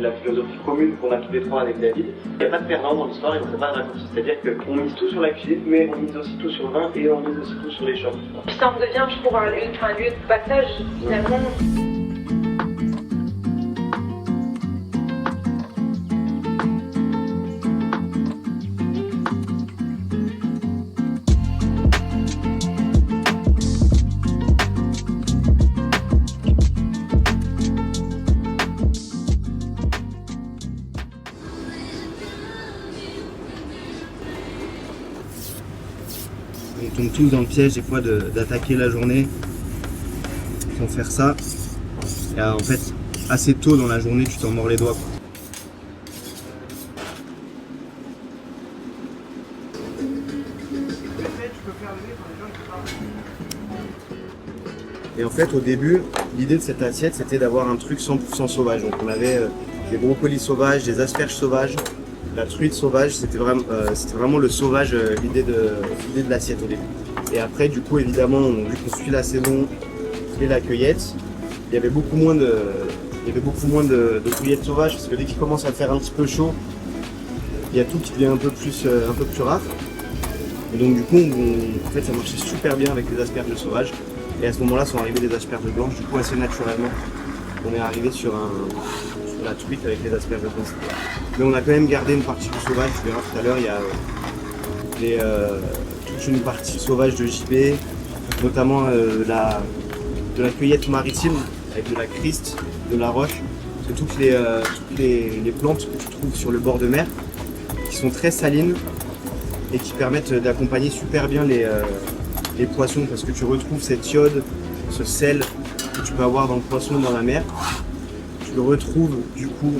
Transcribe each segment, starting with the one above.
La philosophie commune qu'on a tous les trois avec David, il n'y a pas de perdant dans l'histoire et on ne fait pas de raccourci. C'est-à-dire qu'on mise tout sur la cuisine, mais on mise aussi tout sur le vin et on mise aussi tout sur les choses. Puis ça en devient, je trouve, un lieu de passage, finalement. On tombe tous dans le piège des fois d'attaquer la journée sans faire ça. Et en fait, assez tôt dans la journée, tu t'en mords les doigts, quoi. Et en fait, au début, l'idée de cette assiette, c'était d'avoir un truc 100% sauvage. Donc on avait des brocolis sauvages, des asperges sauvages, la truite sauvage. C'était vraiment le sauvage, l'idée de l'assiette au début. Et après, du coup, évidemment, vu qu'on suit la saison et la cueillette, il y avait beaucoup moins de cueillettes sauvages parce que dès qu'il commence à faire un petit peu chaud, il y a tout qui devient un peu plus rare. Et donc du coup, en fait, ça marchait super bien avec les asperges sauvages. Et à ce moment-là, sont arrivées les asperges blanches. Du coup, assez naturellement, on est arrivé sur la truite avec les asperges blanches. Mais on a quand même gardé une partie du sauvage. Tu verras tout à l'heure, il y a toute une partie sauvage de gibier, notamment de la cueillette maritime avec de la criste, de la roche. C'est toutes les plantes que tu trouves sur le bord de mer qui sont très salines et qui permettent d'accompagner super bien les poissons parce que tu retrouves cette iode, ce sel que tu peux avoir dans le poisson dans la mer. Tu le retrouves du coup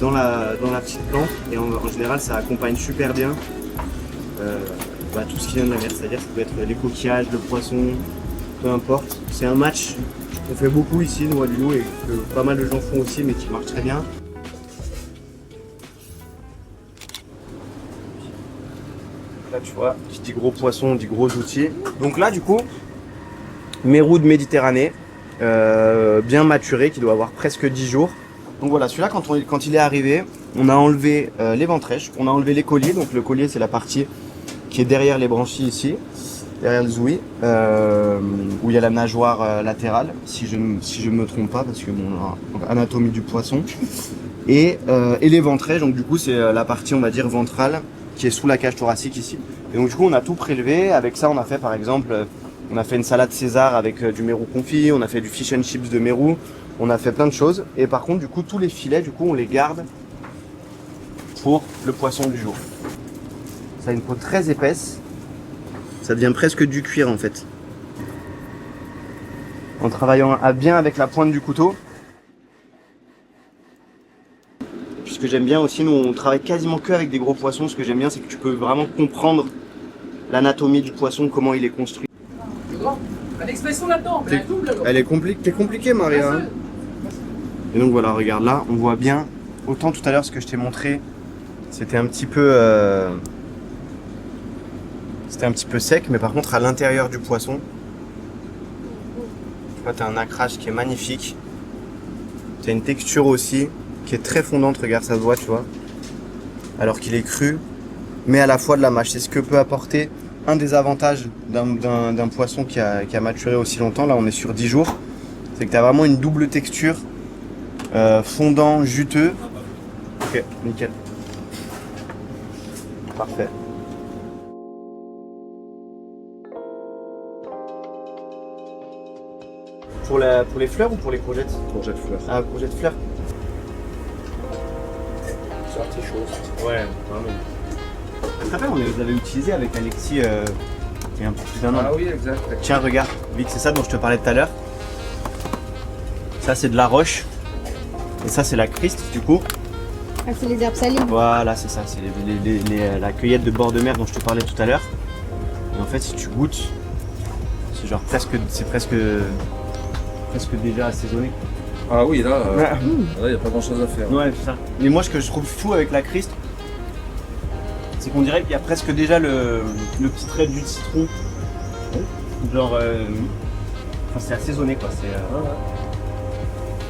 dans la petite plante et en général ça accompagne super bien tout ce qui vient de la mer, c'est-à-dire ça peut être les coquillages, le poisson, peu importe. C'est un match qu'on fait beaucoup ici, nous à Lillo, et que pas mal de gens font aussi mais qui marche très bien. Là tu vois, qui dit gros poisson, dit gros outils. Donc là du coup, mérou de Méditerranée, bien maturé, qui doit avoir presque 10 jours. Donc voilà, celui-là quand il est arrivé, on a enlevé les ventrèches, on a enlevé les colliers. Donc le collier c'est la partie qui est derrière les branchies ici, derrière le zouï, où il y a la nageoire latérale, si je ne me trompe pas, parce que anatomie du poisson. Et les ventrèches, donc du coup c'est la partie on va dire ventrale, qui est sous la cage thoracique ici. Et donc du coup on a tout prélevé. Avec ça on a fait par exemple, on a fait une salade César avec du mérou confit, on a fait du fish and chips de mérou, on a fait plein de choses. Et par contre du coup tous les filets du coup on les garde pour le poisson du jour. Ça a une peau très épaisse, ça devient presque du cuir en fait. En travaillant bien avec la pointe du couteau. Ce que j'aime bien aussi, nous on travaille quasiment que avec des gros poissons. Ce que j'aime bien c'est que tu peux vraiment comprendre l'anatomie du poisson, comment il est construit. L'expression là-dedans, Elle est compliquée Maria. Hein. Et donc voilà, regarde là, on voit bien. Autant tout à l'heure ce que je t'ai montré, c'était un petit peu sec, mais par contre à l'intérieur du poisson, tu vois, t'as un ancrage qui est magnifique. T'as une texture aussi qui est très fondante, regarde, ça se voit, tu vois. Alors qu'il est cru, mais à la fois de la mâche. C'est ce que peut apporter un des avantages d'un poisson qui a maturé aussi longtemps. Là, on est sur 10 jours. C'est que tu as vraiment une double texture, fondant, juteux. Ok, nickel. Parfait. Pour les fleurs ou pour les courgettes? Courgette fleur. Ah, courgettes fleurs. C'est artichaut. Ouais, vraiment. Tu te rappelles, on les avait utilisés avec Alexis il y a un peu plus d'un an. Ah oui, exact. Tiens, regarde, vite, c'est ça dont je te parlais tout à l'heure. Ça, c'est de la roche. Et ça, c'est la criste, du coup. Ah, c'est les herbes salines. Voilà, c'est ça, c'est la cueillette de bord de mer dont je te parlais tout à l'heure. Et en fait, si tu goûtes, c'est genre presque déjà assaisonné. Ah oui, là, il n'y a pas grand chose à faire. Ouais, c'est ça. Mais moi, ce que je trouve fou avec la criste, c'est qu'on dirait qu'il y a presque déjà le petit trait d'huile de citron. Genre, c'est assaisonné quoi.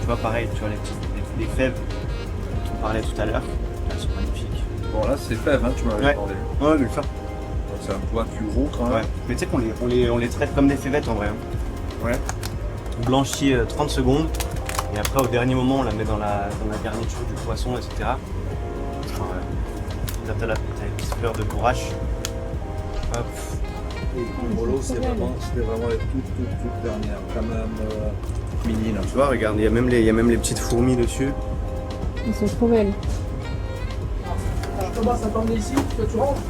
Tu vois, pareil, tu vois les fèves parlais tout à l'heure. Elles sont magnifiques. Bon, là, c'est fève, hein, tu m'avais Ouais. parlé. Ouais, mais ça. Donc, c'est un poids plus gros quand même. Ouais. Mais tu sais qu'on les traite comme des fèvettes en vrai. Hein. Ouais. On blanchit 30 secondes. Et après, au dernier moment, on la met dans la garniture du poisson, etc. Là, t'as la petite fleur de bourrache. Hop. Et le Grumolo, c'était vraiment les toutes dernières. Quand même mini là. Tu vois, regarde, il y a même les petites fourmis dessus. Ils sont trop belles. Je commence à t'emmener ici, tu rentres.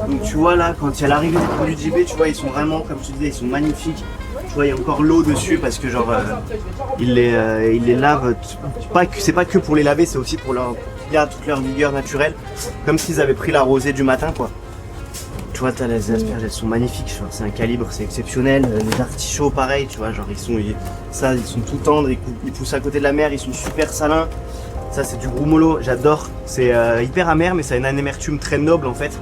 Donc tu vois là, quand il y a l'arrivée des produits JB, tu vois, ils sont vraiment, comme je te disais, ils sont magnifiques. Tu vois, il y a encore l'eau dessus parce que genre, ils les lavent. C'est pas que pour les laver, c'est aussi pour leur garder toute leur vigueur naturelle, comme s'ils avaient pris la rosée du matin, quoi. Tu vois, t'as les asperges, elles sont magnifiques. C'est un calibre, c'est exceptionnel. Les artichauts, pareil, tu vois, genre ils sont tout tendres, ils poussent à côté de la mer, ils sont super salins. Ça, c'est du Grumolo, j'adore. C'est hyper amer, mais ça a une amertume très noble en fait.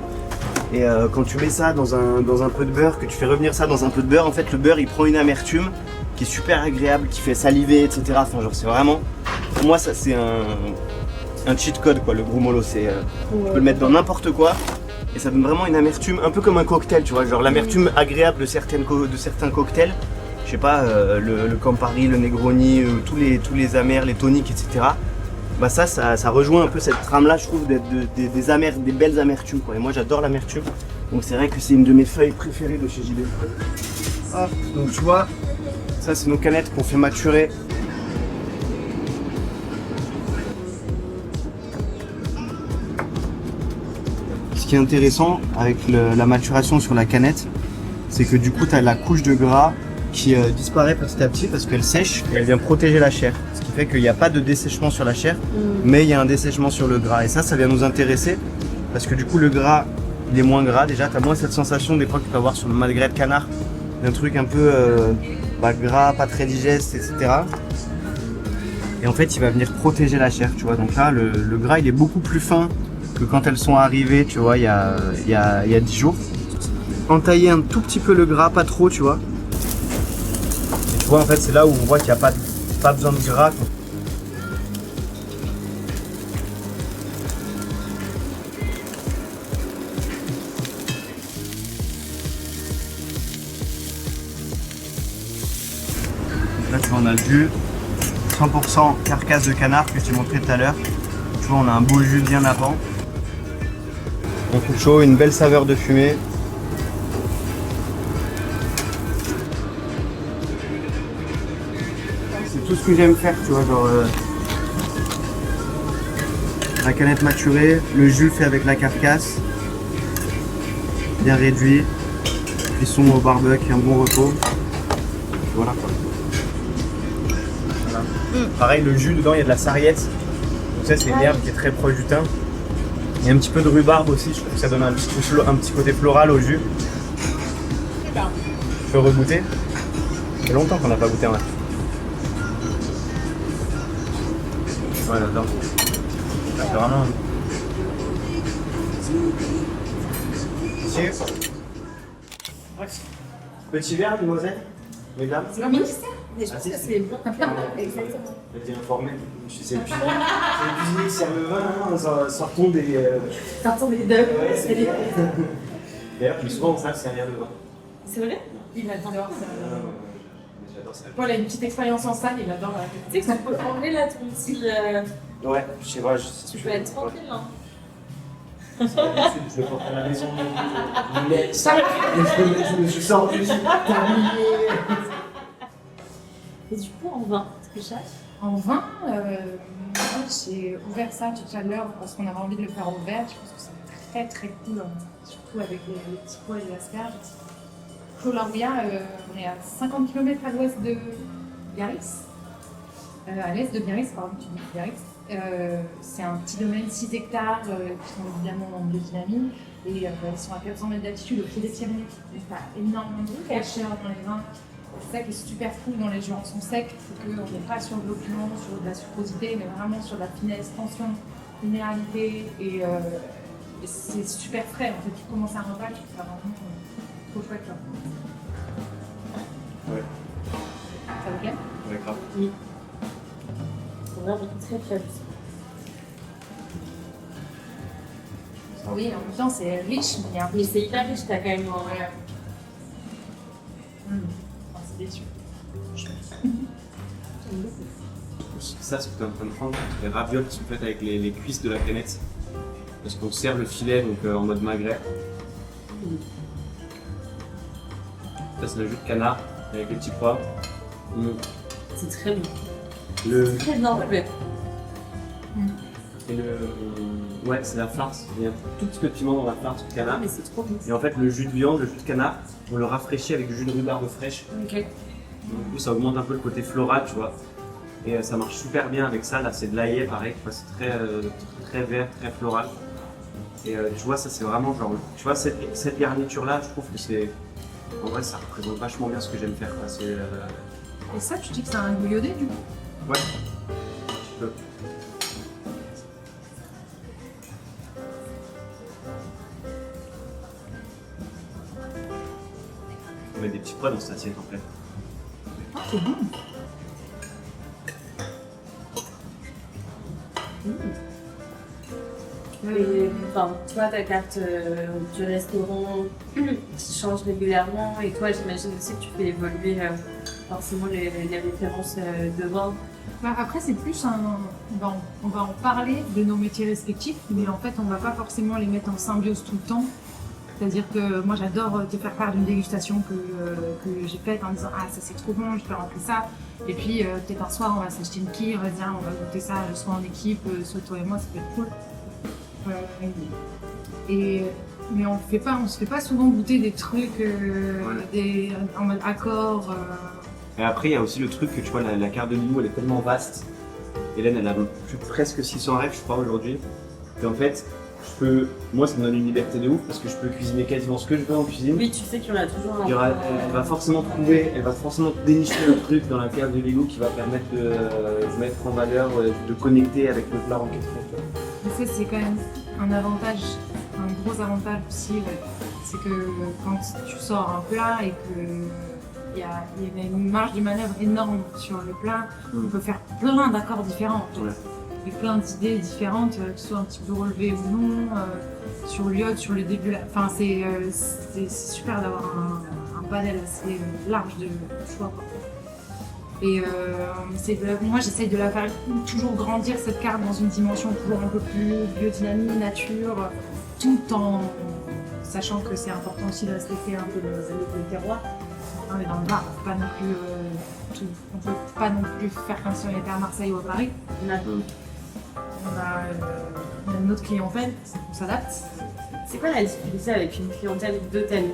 Et quand tu mets ça dans un peu de beurre, que tu fais revenir ça dans un peu de beurre, en fait, le beurre il prend une amertume qui est super agréable, qui fait saliver, etc. Enfin, genre, c'est vraiment. Pour moi, ça, c'est un cheat code, quoi, le Grumolo. Tu peux le mettre dans n'importe quoi. Et ça donne vraiment une amertume, un peu comme un cocktail, tu vois, genre l'amertume agréable de certains cocktails. Je sais pas, le Campari, le Negroni, tous les amers, les toniques, etc. Bah ça rejoint un peu cette trame-là, je trouve, des belles amertumes, quoi. Et moi j'adore l'amertume, donc c'est vrai que c'est une de mes feuilles préférées de chez JB. Hop, donc tu vois, ça c'est nos canettes qu'on fait maturer. Ce qui est intéressant avec la maturation sur la canette, c'est que du coup tu as la couche de gras qui disparaît petit à petit parce qu'elle sèche et elle vient protéger la chair. Ce qui fait qu'il n'y a pas de dessèchement sur la chair, mais il y a un dessèchement sur le gras. Et ça vient nous intéresser parce que du coup le gras, il est moins gras. Déjà, tu as moins cette sensation des fois que tu peux avoir sur le magret de canard, d'un truc un peu gras, pas très digeste, etc. Et en fait, il va venir protéger la chair, tu vois. Donc là, le gras, il est beaucoup plus fin que quand elles sont arrivées, tu vois, il y a 10 jours. Entailler un tout petit peu le gras, pas trop, tu vois. Et tu vois, en fait, c'est là où on voit qu'il n'y a pas besoin de gras, quoi. Là, tu vois, on a le jus 100% carcasse de canard que je t'ai montré tout à l'heure. Tu vois, on a un beau jus bien avant. Un coup chaud, une belle saveur de fumée. C'est tout ce que j'aime faire, tu vois, genre la canette maturée, le jus fait avec la carcasse, bien réduit, cuisson au barbecue, un bon repos. Voilà quoi. Voilà. Pareil, le jus dedans, il y a de la sarriette. Donc ça, c'est une herbe qui est très proche du thym. Il y a un petit peu de rhubarbe aussi, je trouve que ça donne un petit côté floral au jus. Je peux regoûter. Ça fait longtemps qu'on n'a pas goûté en vrai. Ouais, j'adore. Ça fait vraiment. Petit verre de noisette, mesdames. C'est un mixte. Je pense Ah, si, que si. c'est bon. Exactement. Je vais informé. C'est le cuisinier qui sert le vin, sortons des. Sortons des deux. Ouais, c'est bien. D'ailleurs, plus souvent, on sert servir de vin. C'est vrai? Il adore ça. J'adore ça. Paul a une petite expérience en salle, il adore la. Tu sais que tu peux prendre là ton petit. Ouais, je sais pas. Tu peux être tranquille, hein. Je vais porter à la maison. Je suis sorti. Et du coup, en vin, ce que cherches? En vin, j'ai ouvert ça tout à l'heure parce qu'on avait envie de le faire au vert. Je pense que c'est très très cool, surtout avec les petits pois et les asperges. Clos La Rouillard, on est à 50 km à l'ouest de Biarritz. À l'est de Biarritz, pardon, tu dis Biarritz. C'est un petit domaine, 6 hectares, qui sont évidemment en biodynamie. Et ils sont à 400 mètres d'altitude au pied des Pyrénées. Donc t'as énormément de fraîcheur dans les vins. C'est ça qui est super cool dans les jurançons secs, c'est qu'on n'est pas sur de l'opulence, sur de la sucrosité, mais vraiment sur de la finesse, tension, minéralité, et c'est super frais. En fait, tu commences un repas, tu fais vraiment trop chouette là. Ouais. Ça vous plaît? Ouais, grave. Oui. On a très fiable. Oui, en même temps, c'est riche, mais un peu. Mais c'est hyper riche, t'as quand même. C'est déçu. Ça, ce que tu es en train de prendre, les ravioles qui sont faites avec les cuisses de la canette. Parce qu'on sert le filet donc, en mode magret. Ça, c'est le jus de canard avec les petits pois. C'est très bon. Le... Très bien fait. Et le... Ouais, c'est la farce. Il y a un tout petit peu de piment dans la farce de canard. Mais c'est trop bon. Et en fait, le jus de viande, le jus de canard, on le rafraîchit avec du jus de rhubarbe fraîche. Ok. Du coup, ça augmente un peu le côté floral, tu vois. Et ça marche super bien avec ça. Là, c'est de l'ail, pareil. C'est très vert, très floral. Et tu vois, ça, c'est vraiment genre. Tu vois, cette garniture-là, je trouve que c'est. En vrai, ça représente vachement bien ce que j'aime faire. Et ça, tu dis que c'est un goût iodé, du coup? Ouais. Un petit peu. On met des petits pois dans cette assiette en fait. Ah, c'est bon. Et, enfin, toi, ta carte du restaurant qui change régulièrement et toi, j'imagine aussi que tu fais évoluer forcément les références de vin. Bah, après, c'est plus un. On va en parler de nos métiers respectifs, mais en fait, on va pas forcément les mettre en symbiose tout le temps. C'est-à-dire que moi, j'adore te faire part d'une dégustation que j'ai faite en disant ah, ça c'est trop bon, je peux rentrer ça. Et puis, peut-être un soir, on va s'acheter une quille, on va dire on va goûter ça, soit en équipe, soit toi et moi, ça peut être cool. Mais on se fait pas souvent goûter des trucs en mode accord. Et après, il y a aussi le truc que tu vois, la carte de Lilou, elle est tellement vaste. Hélène, elle a presque 600 rêves, je crois, aujourd'hui. Et en fait, moi, ça me donne une liberté de ouf parce que je peux cuisiner quasiment ce que je veux en cuisine. Oui, tu sais qu'il y en a toujours un. Elle va forcément dénicher un truc dans la carte de Lilou qui va permettre de mettre en valeur, de connecter avec le plat en question. Ça, c'est quand même un avantage, un gros avantage aussi. Ouais. C'est que quand tu sors un plat et qu'il y a une marge de manœuvre énorme sur le plat, on peut faire plein d'accords différents. En fait. Ouais. Et plein d'idées différentes, que ce soit un petit peu relevé ou non, sur l'iode, sur le début. Enfin, c'est super d'avoir un panel assez large de choix. Quoi. Et moi, j'essaye de la faire toujours grandir cette carte dans une dimension toujours un peu plus biodynamique, nature, tout en sachant que c'est important aussi de respecter un peu le terroir. On est dans le Var, on ne peut pas non plus faire comme si on était à Marseille ou à Paris. On a une autre clientèle, on s'adapte. C'est quoi la difficulté avec une clientèle d'hôtel?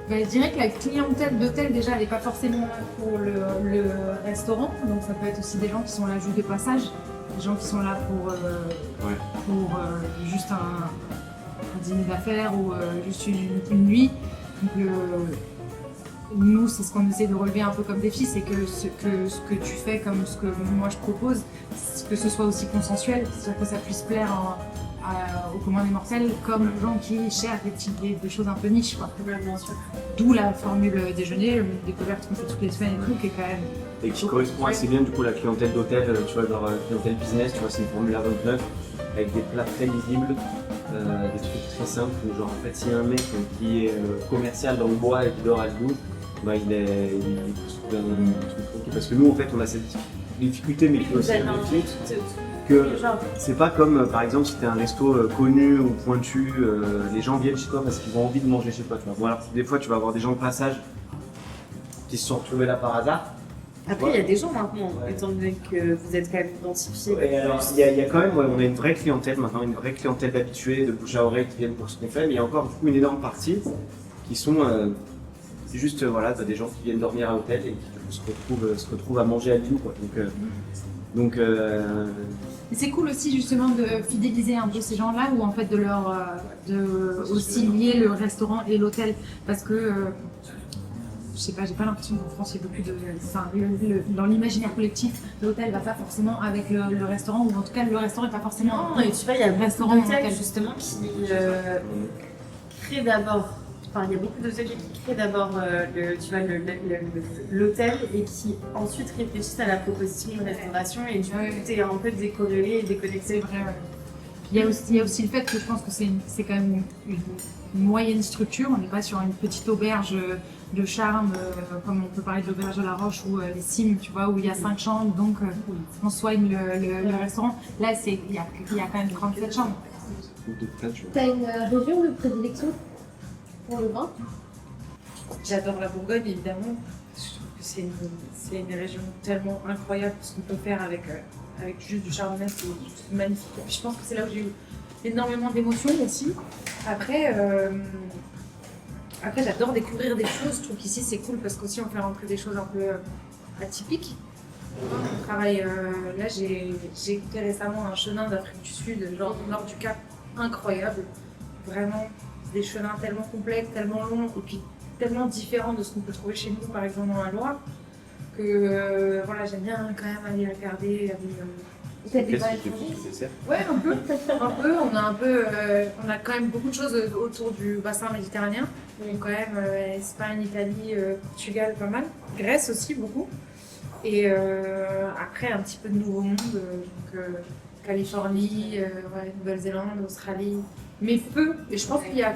Ben, je dirais que la clientèle d'hôtel, déjà, elle n'est pas forcément là pour le restaurant. Donc ça peut être aussi des gens qui sont là juste de passage, des gens qui sont là pour juste un dîner d'affaires ou juste une nuit. Donc, nous, c'est ce qu'on essaie de relever un peu comme défi, c'est que ce que tu fais comme ce que moi je propose, que ce soit aussi consensuel, c'est-à-dire que ça puisse plaire aux communs des mortels comme aux gens qui cherchent des choses un peu niches. Quoi. Bien sûr. D'où la formule déjeuner, une découverte qu'on fait toutes les semaines et tout, qui est quand même... Et qui correspond assez bien du coup à la clientèle d'hôtel, tu vois, genre clientèle business, tu vois, c'est une formule à 29 avec des plats très lisibles, des trucs très simples, où genre en fait s'il y a un mec qui est commercial dans le bois et qui dort à Lille, bah, il peut se trouver un truc tranquille. Parce que nous, en fait, on a cette difficulté, mais qui est aussi un défi, que c'est pas comme, par exemple, si t'es un resto connu ou pointu, les gens viennent chez toi parce qu'ils ont envie de manger chez toi. Tu vois. Bon, alors, des fois, tu vas avoir des gens de passage qui se sont retrouvés là par hasard. Après, il y a des gens maintenant, étant donné que vous êtes quand même identifiés. Et alors, il y a quand même, on a une vraie clientèle maintenant, une vraie clientèle d'habitués, de bouche à oreille qui viennent pour ce qu'on fait, mais il y a encore du coup une énorme partie qui sont... c'est juste, voilà, t'as des gens qui viennent dormir à l'hôtel et qui se retrouvent à manger à Lille, quoi. Donc Et c'est cool aussi justement de fidéliser un peu ces gens-là ou en fait de aussi lier le restaurant et l'hôtel parce que je sais pas, j'ai pas l'impression qu'en France il y a beaucoup de... Enfin, dans l'imaginaire collectif, l'hôtel va pas forcément avec le restaurant ou en tout cas le restaurant est pas forcément... Non, et tu vois, il y a le restaurant d'hôtel justement qui crée d'abord... Enfin, il y a beaucoup d'hôtels qui créent d'abord l'hôtel et qui ensuite réfléchissent à la proposition de restauration et du coup, t'es un peu décorrélé et déconnecté. C'est vrai, ouais. Il y a aussi le fait que je pense que c'est quand même une moyenne structure. On n'est pas sur une petite auberge de charme, comme on peut parler de l'auberge de la Roche ou les Cimes, tu vois, où il y a 5 chambres, donc on soigne le restaurant. Là, il y a quand même 37 chambres. T'as une région de prédilection pour le vin? J'adore la Bourgogne, évidemment. Je trouve que c'est une région tellement incroyable. Ce qu'on peut faire avec juste du chardonnay, c'est juste magnifique. Et puis je pense que c'est là où j'ai eu énormément d'émotions aussi. Après, j'adore découvrir des choses. Je trouve qu'ici, c'est cool parce qu'aussi, on fait rentrer des choses un peu atypiques. On travaille, là, j'ai écouté récemment un chenin d'Afrique du Sud, genre du nord du Cap, incroyable. Vraiment, des chemins tellement complexes, tellement longs, et puis tellement différents de ce qu'on peut trouver chez nous, par exemple dans la Loire, que voilà, j'aime bien quand même aller regarder. Qu'est-ce que tu fais? Ouais, un peu. On a quand même beaucoup de choses autour du bassin méditerranéen. Donc quand même Espagne, Italie, Portugal, pas mal. Grèce aussi, beaucoup. Et après, un petit peu de Nouveau Monde, donc Californie, Nouvelle-Zélande, Australie. Mais peu. Et je pense qu'il y a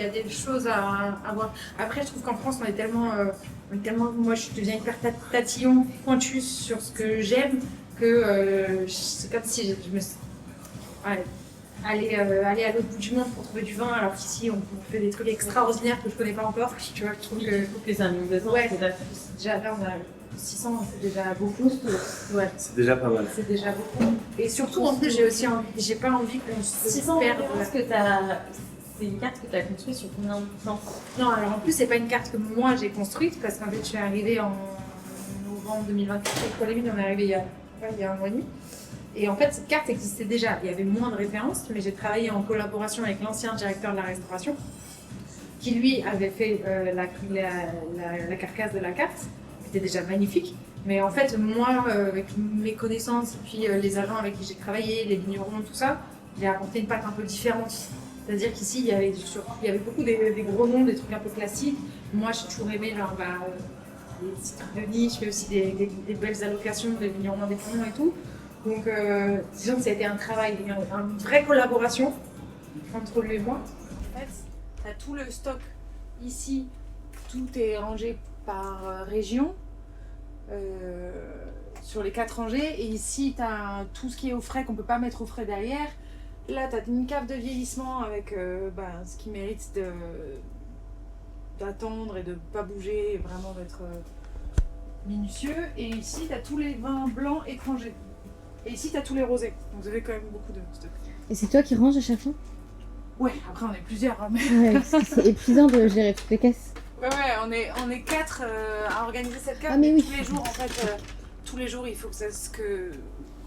des choses à voir. Après, je trouve qu'en France, on est tellement moi, je deviens hyper tatillon, pointue sur ce que j'aime, que c'est comme si je me aller à l'autre bout du monde pour trouver du vin, alors qu'ici on fait des trucs extraordinaires que je connais pas encore. Tu vois, je trouve que les amis de ouais, déjà là on a 600, c'est déjà beaucoup. Ouais. C'est déjà pas mal. C'est déjà beaucoup. Et surtout en plus j'ai pas envie qu'on se 600 perde. C'est une carte que tu as construite sur combien de temps? Non, alors en plus c'est pas une carte que moi j'ai construite parce qu'en fait je suis arrivée en novembre 2024 avec Colémine, on est arrivé il y a un mois et demi. Et en fait, cette carte existait déjà. Il y avait moins de références, mais j'ai travaillé en collaboration avec l'ancien directeur de la restauration, qui lui avait fait la carcasse de la carte, qui était déjà magnifique. Mais en fait, moi, avec mes connaissances, et puis les agents avec qui j'ai travaillé, les vignerons, tout ça, j'ai apporté une pâte un peu différente. C'est-à-dire qu'ici, il y avait beaucoup des gros noms, des trucs un peu classiques. Moi, j'ai toujours aimé genre, les petits trucs de niche, mais aussi des belles allocations, des vignerons indépendants et tout. Donc, disons que ça a été un travail, une vraie collaboration entre lui et moi. En fait, tu as tout le stock ici, tout est rangé par région, sur les 4 rangées. Et ici, tu as tout ce qui est au frais qu'on ne peut pas mettre au frais derrière. Là, tu as une cave de vieillissement avec ce qui mérite d'attendre et de ne pas bouger, et vraiment d'être minutieux. Et ici, tu as tous les vins blancs étrangers. Et ici, tu as tous les rosés. Donc, vous avez quand même beaucoup de stock. Et c'est toi qui ranges à chaque fois? Ouais, après, on est plusieurs. Hein, mais... Ouais, parce que c'est épuisant de gérer toutes les caisses. Ouais, on est 4 à organiser cette cave. Ah, mais oui. Tous les jours, en fait, tous les jours, il faut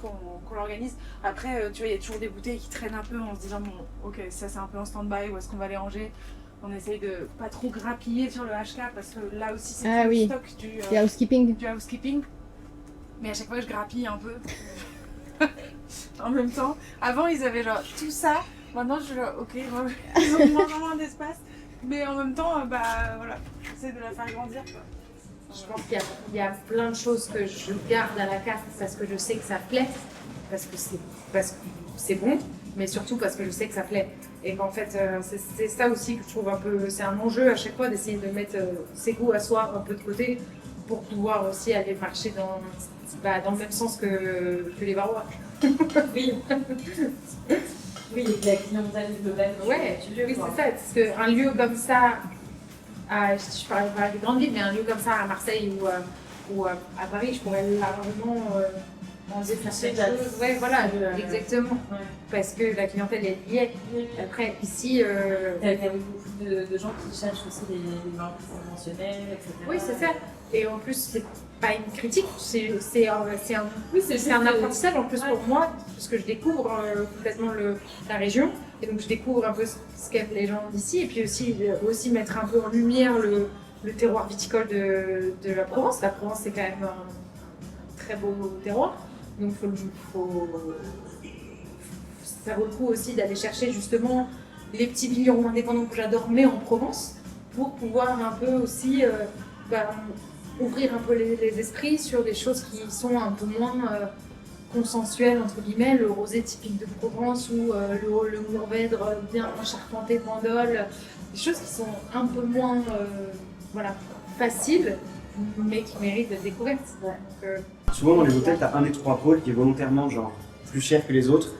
qu'on l'organise. Après, tu vois, il y a toujours des bouteilles qui traînent un peu en se disant, bon, ok, ça c'est un peu en stand-by, où est-ce qu'on va les ranger? On essaye de pas trop grappiller sur le HK parce que là aussi, c'est tout le stock du housekeeping. Mais à chaque fois, je grappille un peu. En même temps, avant ils avaient genre tout ça, maintenant je suis genre ok, ils ont moins d'espace, mais en même temps, voilà, j'essaie de la faire grandir quoi. Je pense qu'il y a plein de choses que je garde à la carte parce que je sais que ça plaît, parce que c'est bon, mais surtout parce que je sais que ça plaît. Et qu'en fait, c'est ça aussi que je trouve un peu, c'est un enjeu à chaque fois d'essayer de mettre ses goûts à soi un peu de côté pour pouvoir aussi aller marcher dans le même sens que les Varois. Oui. Oui, la clientèle globale. Ouais, oui, c'est ça. Parce qu'un lieu comme ça, je parle pas des grandes villes, mais un lieu comme ça à Marseille ou à Paris, je pourrais largement enlever certaines choses. Ouais, voilà, exactement. Ouais. Parce que la clientèle est liée. Après, ici. Il y a beaucoup de gens qui cherchent aussi des vins conventionnels, etc. Oui, c'est ça. Et en plus, c'est pas une critique, c'est un apprentissage en plus pour moi, parce que je découvre complètement la région, et donc je découvre un peu ce qu'aiment les gens d'ici, et puis aussi mettre un peu en lumière le terroir viticole de la Provence. La Provence, c'est quand même un très beau terroir, donc ça vaut le coup aussi d'aller chercher justement les petits vignerons indépendants que j'adore, mais en Provence, pour pouvoir un peu aussi ouvrir un peu les esprits sur des choses qui sont un peu moins consensuel, entre guillemets, le rosé typique de Provence ou le Mourvèdre bien charpenté de mandole, des choses qui sont un peu moins faciles, mais qui méritent d'être découvertes. Donc, Souvent dans les hôtels, tu as un des 3 pôles qui est volontairement genre plus cher que les autres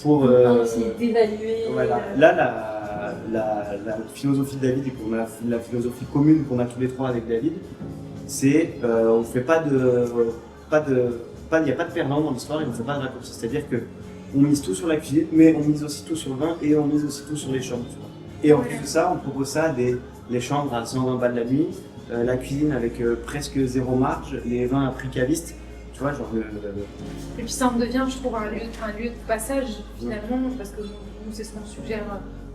pour aussi d'évaluer. Voilà. Là, la philosophie de David et qu'on a la philosophie commune qu'on a tous les 3 avec David, c'est on fait il n'y a pas de perdant dans l'histoire et on ne fait pas de raccourci. C'est-à-dire qu'on mise tout sur la cuisine, mais on mise aussi tout sur le vin et on mise aussi tout sur les chambres. Tu vois. Et en plus de ça, on propose ça les chambres à 120 balles la nuit, la cuisine avec presque 0 marge, les vins à prix caviste. Tu vois, genre Et puis ça en devient, je trouve, un lieu de passage finalement, parce que nous, c'est ce qu'on suggère,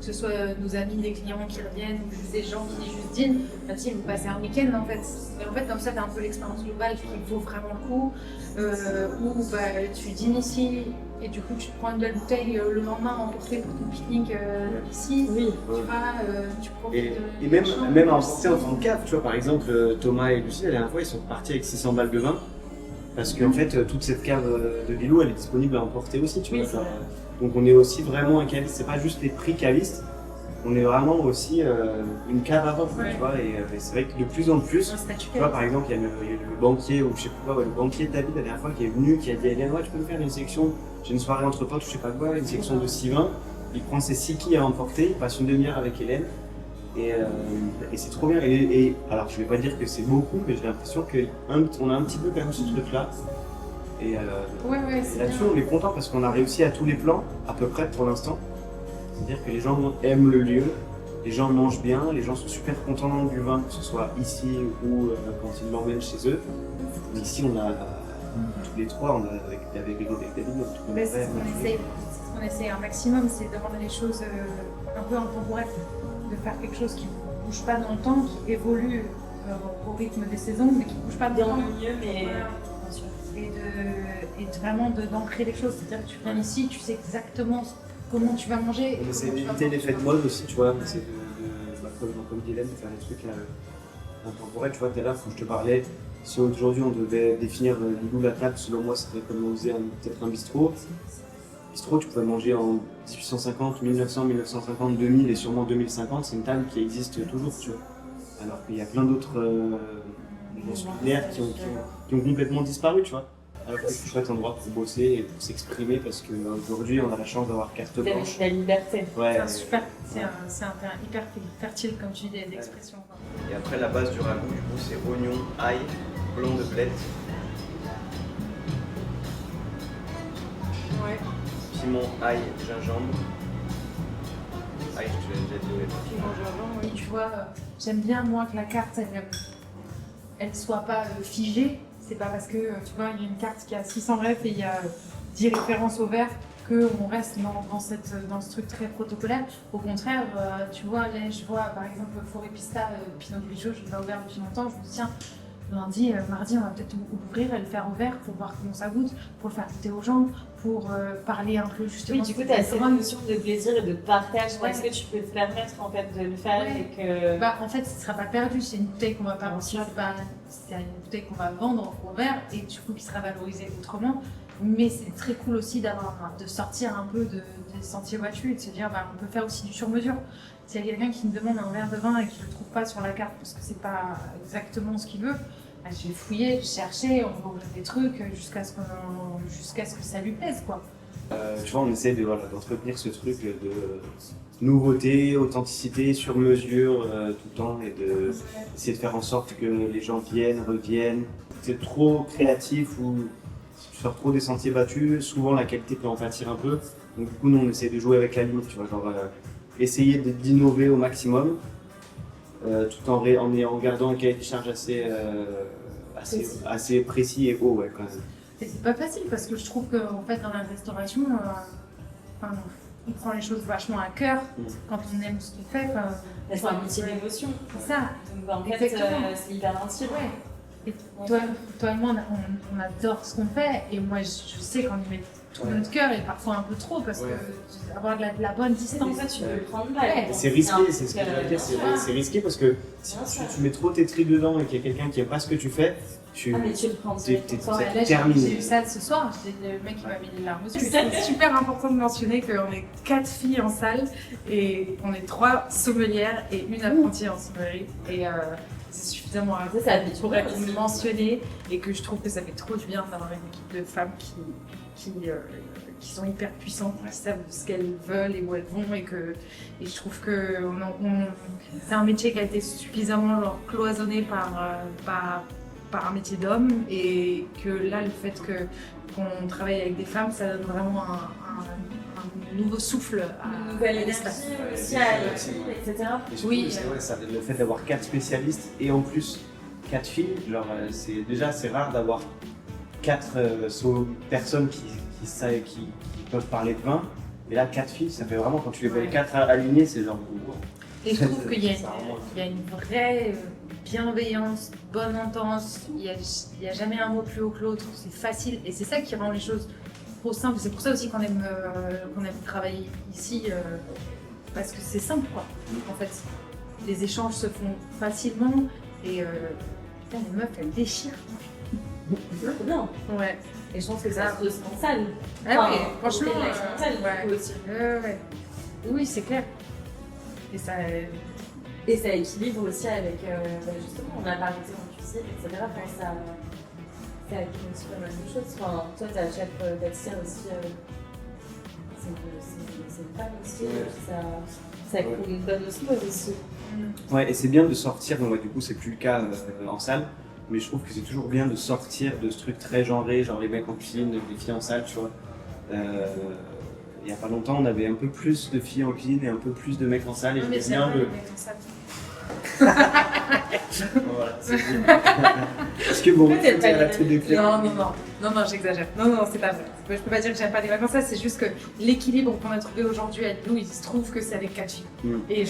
que ce soit nos amis, des clients qui reviennent, ou juste des gens qui juste dînent, même si vous passez un week-end en fait. Et en fait, comme ça, tu as un peu l'expérience globale qui vaut vraiment le coup, où tu dînes ici, et du coup, tu te prends une belle bouteille le lendemain emportée pour ton pique-nique ici. Oui. Tu profites et même en tant que cave, tu vois, par exemple, Thomas et Lucie, la dernière fois, ils sont partis avec 600 balles de vin. Parce qu'en fait, toute cette cave de Lilou, elle est disponible à emporter aussi, tu vois. Donc on est aussi vraiment un caviste, c'est pas juste les prix cavistes, on est vraiment aussi une cave à vin, tu vois. Et c'est vrai que de plus en plus, tu vois, par exemple, il y a le banquier, ou je sais pas quoi, le banquier de David, la dernière fois, qui est venu, qui a dit à Hélène, ouais, tu peux me faire une sélection, j'ai une soirée entre potes, je sais pas quoi, une sélection de 6 vins. Il prend ses 6 quilles à emporter, il passe une demi-heure avec Hélène. Et c'est trop bien. Et alors, je vais pas dire que c'est beaucoup, mais j'ai l'impression qu'on a un petit peu quand même ce truc-là. Et là-dessus, on est content parce qu'on a réussi à tous les plans, à peu près pour l'instant. C'est-à-dire que les gens aiment le lieu, les gens mangent bien, les gens sont super contents du vin, que ce soit ici ou quand ils l'emmènent chez eux. Mais ici, on a tous les 3, on a avec David, c'est ce qu'on essaie un maximum, c'est de rendre les choses un peu intemporelles. De faire quelque chose qui ne bouge pas dans le temps, qui évolue au rythme des saisons, mais qui ne bouge pas dans le temps. Mieux, mais Et vraiment d'ancrer les choses. C'est-à-dire que tu viens ici, tu sais exactement comment tu vas manger. On essaie d'éviter l'effet de mode aussi, tu vois. On essaie comme dit Hélène, de faire des trucs intemporels. Tu vois, tout à l'heure, quand je te parlais, si aujourd'hui on devait définir Lilou la table, selon moi, c'était comme on faisait peut-être un bistrot. Bistrot, tu pouvais manger en 1850, 1900, 1950, 2000 et sûrement 2050, c'est une table qui existe toujours, tu vois. Alors qu'il y a plein d'autres culinaires qui ont complètement disparu, tu vois. Alors que c'est un chouette endroit pour bosser et pour s'exprimer parce qu'aujourd'hui on a la chance d'avoir carte blanche. La liberté. Ouais, c'est un terrain hyper fertile, comme tu dis, d'expression. Et après la base du ragoût, du coup, c'est oignon, ail, blanc de blette. Ouais. Piment, ail, gingembre. Ail, je te l'ai déjà dit. Oui, tu vois, j'aime bien moi que la carte elle soit pas figée. C'est pas parce que tu vois, il y a une carte qui a 600 refs et il y a 10 références au vert qu'on reste dans ce truc très protocolaire. Au contraire, tu vois, là, je vois par exemple Forêt Pista, Pinot Grigio, je l'ai pas ouvert depuis longtemps. Je me dis, tiens, lundi, mardi, on va peut-être l'ouvrir et le faire au vert pour voir comment ça goûte, pour le faire goûter aux gens, pour parler un peu justement. Oui, du coup, tu as cette notion de plaisir et de partage. Est-ce que tu peux te permettre en fait de le faire et que... En fait, ce ne sera pas perdu. C'est une bouteille qu'on va pas c'est une bouteille qu'on va vendre au vert et du coup qui sera valorisée autrement. Mais c'est très cool aussi de sortir un peu des sentiers battus et de se dire on peut faire aussi du sur-mesure. S'il y a quelqu'un qui me demande un verre de vin et que je ne le trouve pas sur la carte parce que c'est pas exactement ce qu'il veut, je vais fouiller, chercher, on va ouvrir des trucs jusqu'à ce que ça lui plaise, quoi. Tu vois, on essaie d'entretenir ce truc de nouveauté, authenticité, sur mesure tout le temps et d'essayer de faire en sorte que les gens viennent, reviennent. C'est trop créatif ou si tu sors trop des sentiers battus, souvent la qualité peut en pâtir un peu. Donc du coup, nous on essaie de jouer avec la limite, tu vois, essayer d'innover au maximum tout en gardant un cahier de charge assez précis et haut, ouais, quand même. Et c'est pas facile parce que je trouve qu'en fait dans la restauration, on prend les choses vachement à cœur quand on aime ce qu'on fait. C'est un métier d'émotion. C'est ça. Donc en fait, c'est hyper intime. Ouais. Et toi et moi, on adore ce qu'on fait et moi je sais qu'on y met tout notre cœur et parfois un peu trop parce que avoir de la bonne distance. En fait, tu peux le prendre mal. C'est risqué, c'est ce que je veux dire, c'est risqué parce que si tu mets trop tes tripes dedans et qu'il y a quelqu'un qui n'aime pas ce que tu fais, mais tu le prends t'es directement. Là, j'ai terminé. eu ça ce soir, le mec qui m'a mis les larmes aux yeux. C'est super important de mentionner qu'on est 4 filles en salle et on est 3 sommelières et une apprentie en sommellerie. Et c'est suffisamment pour être mentionné et que je trouve que ça fait trop du bien d'avoir une équipe de femmes qui sont hyper puissantes, qui savent ce qu'elles veulent et où elles vont et je trouve que c'est un métier qui a été suffisamment cloisonné par un métier d'homme et que là le fait qu'on travaille avec des femmes ça donne vraiment un nouveau souffle à une nouvelle l'espace. énergie aussi à l'équipe, etc. Oui, c'est vrai, ça, le fait d'avoir 4 spécialistes et en plus 4 filles, genre c'est rare d'avoir 4 personnes qui peuvent parler de vin. Et là 4 filles, ça fait vraiment quand tu les vois les 4 alignés, c'est genre. Et je trouve qu'il y a une vraie bienveillance, bonne entente, il y a jamais un mot plus haut que l'autre, c'est facile et c'est ça qui rend les choses trop simples. C'est pour ça aussi qu'on aime travailler ici, parce que c'est simple quoi. En fait, les échanges se font facilement et putain les meufs elles déchirent. C'est bien. Ouais. Et je pense que ça se ressent en salle. Ah oui, franchement, ouais. Oui, c'est clair. Et ça équilibre aussi avec, justement, on a parlé en cuisine, etc. Enfin, ça équilibre aussi pas mal de choses. Enfin, toi, ta chef pâtissière aussi, c'est une femme aussi, ça crée une bonne osmose aussi. Ouais, et c'est bien de sortir, donc du coup c'est plus le cas en salle, mais je trouve que c'est toujours bien de sortir de ce truc très genré, genre les mecs en cuisine, les filles en salle, tu vois. Il y a pas longtemps, on avait un peu plus de filles en cuisine et un peu plus de mecs en salle. Et non, mais c'est bien vrai, de... les mecs en salle. Voilà, c'est bien. Est-ce que bon, tu as la tête de clair? Non, j'exagère. Non, c'est pas vrai. Je peux pas dire que j'aime pas les mecs en salle, c'est juste que l'équilibre qu'on a trouvé aujourd'hui à nous, il se trouve que c'est avec 4 filles. Et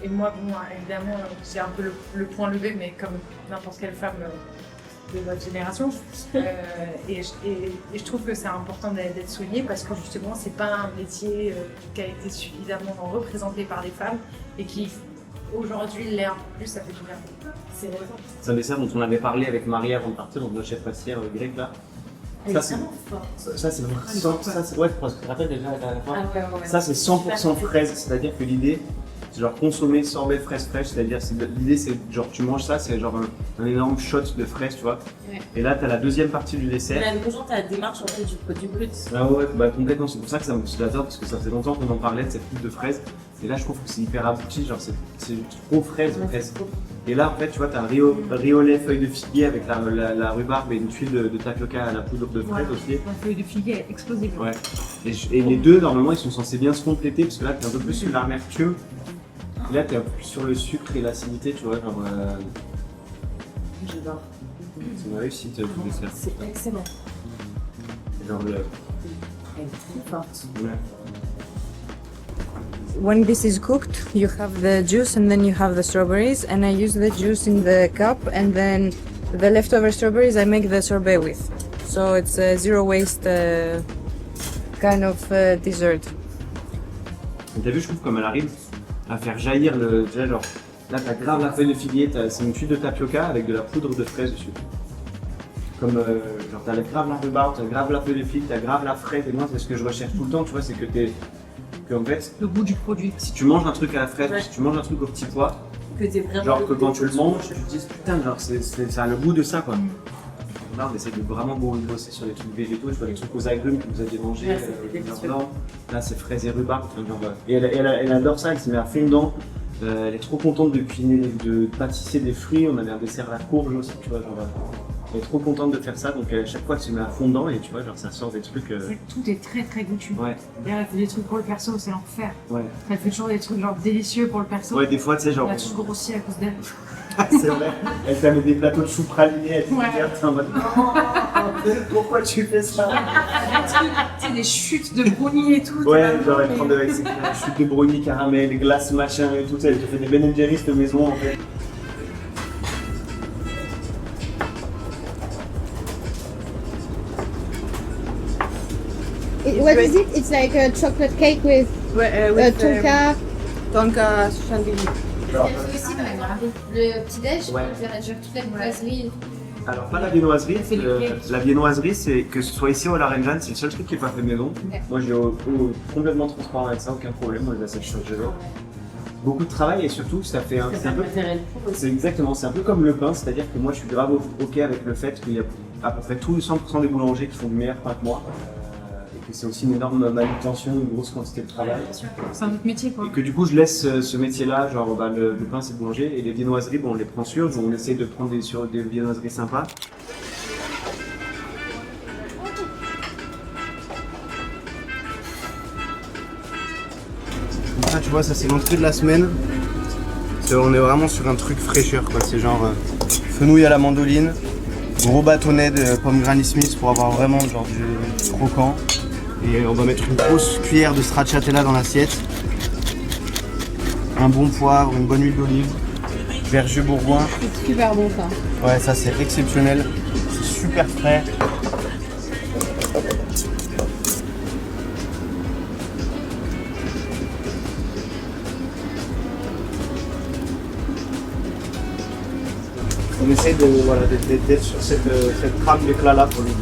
moi, bon, évidemment, j'ai un peu le point levé, mais comme n'importe quelle femme de notre génération. Et je trouve que c'est important d'être souligné parce que justement, c'est pas un métier qui a été suffisamment représenté par les femmes et qui aujourd'hui l'est un peu plus, ça fait du bien. C'est vrai. C'est un dessert dont on avait parlé avec Marie avant de partir, donc notre chef pâtissière grecque là. Ça, c'est vraiment fort. Ça, c'est vraiment. Ouais, parce que tu te rappelles déjà la fois. Ouais. Ça, c'est 100% fraise, c'est-à-dire que l'idée, c'est genre consommer sorbet de fraises fraîches, c'est-à-dire l'idée c'est genre tu manges ça, c'est genre un énorme shot de fraises, tu vois. Ouais. Et là, tu as la deuxième partie du dessert. Mais là, tu as la démarche en fait du brut. Ah ouais, bah complètement, c'est pour ça que ça me j'adore parce que ça faisait longtemps qu'on en parlait de cette coupe de fraises. Et là, je trouve que c'est hyper abouti, genre c'est trop fraise. Et là, en fait, tu vois, tu as un riz au lait, feuille de figuier avec la rhubarbe et une tuile de tapioca à la poudre de fraise aussi. La feuille de figuier explosive. Ouais. Et les deux, normalement, ils sont censés bien se compléter parce que là, tu es un peu plus sur l'amertume. Et là, tu es un peu plus sur le sucre et l'acidité, tu vois. Genre, j'adore. C'est une réussite, tout dessert. C'est excellent. Genre le. Elle est très forte. Ouais. When this is cooked, you have the juice and then you have the strawberries, and I use the juice in the cup, and then the leftover strawberries I make the sorbet with. So it's a zero waste kind of dessert. T'as vu, je trouve comme elle arrive à faire jaillir le. Tu vois, genre, là t'as grave la feuille de figuier, c'est une tuile de tapioca avec de la poudre de fraise dessus. Comme genre t'as grave la rhubarbe, t'as grave la feuille de figue, t'as grave la fraise, et moi c'est ce que je recherche tout le temps, tu vois, c'est que en fait, le goût du produit. Si tu manges un truc à la fraise, si tu manges un truc au petit pois, genre que quand tu le manges, tu te dis putain, genre ça a le goût de ça quoi. Là on essaie de vraiment bosser sur les trucs végétaux, tu vois, les trucs aux agrumes que vous aviez mangé, là c'est fraises et rhubarbe, et elle adore ça, elle se met à fond dedans. Elle est trop contente de cuisiner, de pâtisser des fruits, on avait un dessert à la courge aussi, tu vois, genre. Elle est trop contente de faire ça, donc à chaque fois elle se met à fond dedans et tu vois, genre ça sort des trucs. Tout est très très goûtu. Ouais. D'ailleurs, elle fait des trucs pour le perso, c'est l'enfer. Ouais. Elle fait toujours des trucs genre délicieux pour le perso. Ouais, des fois, tu sais, genre. On a tous grossi à cause d'elle. C'est vrai. Elle t'a mis des plateaux de choux pralinés, elle te dit, en mode. Pourquoi tu fais ça? Tu sais, des chutes de brownie et tout. Ouais, genre elle prend des chutes de brownie, caramel, glace, machin et tout, elle te fait des Ben & Jerry's de maison en fait. What is it? It's like a chocolate cake with tonka. Tonka chantilly. Aussi, par exemple, Le petit-déj, Ouais. je verrais toute la boiserie. Alors pas la viennoiserie, fait les cakes. la viennoiserie c'est que ce soit ici ou à la Renjane, c'est le seul truc qui est pas fait maison. Ouais. Moi j'ai complètement transparent avec ça, aucun problème, moi je l'achète chez Géo. Beaucoup de travail et surtout ça fait un, c'est un peu, c'est exactement, c'est un peu comme le pain, c'est-à-dire que moi je suis grave ok avec le fait qu'il y a à peu près tous 100% des boulangers qui font du meilleur pain que moi. Et que c'est aussi une énorme manutention, une grosse quantité de travail. C'est un autre métier quoi. Et que du coup je laisse ce métier-là, genre bah, le pain c'est boulanger et les viennoiseries, bon on les prend sur, on essaye de prendre des viennoiseries sympas. Donc ça tu vois, ça c'est l'entrée de la semaine. On est vraiment sur un truc fraîcheur quoi, c'est genre fenouil à la mandoline, gros bâtonnet de pommes Granny Smith pour avoir vraiment genre du croquant. Et on va mettre une grosse cuillère de stracciatella dans l'assiette. Un bon poivre, une bonne huile d'olive, verjus bourgoin. C'est super bon ça. Ouais, ça c'est exceptionnel. C'est super frais. On essaie d'être sur cette trame d'éclat là pour le goût.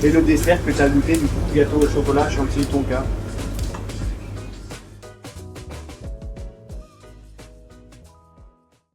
Et le dessert que tu as goûté, du coup, gâteau au chocolat, chantilly tonka.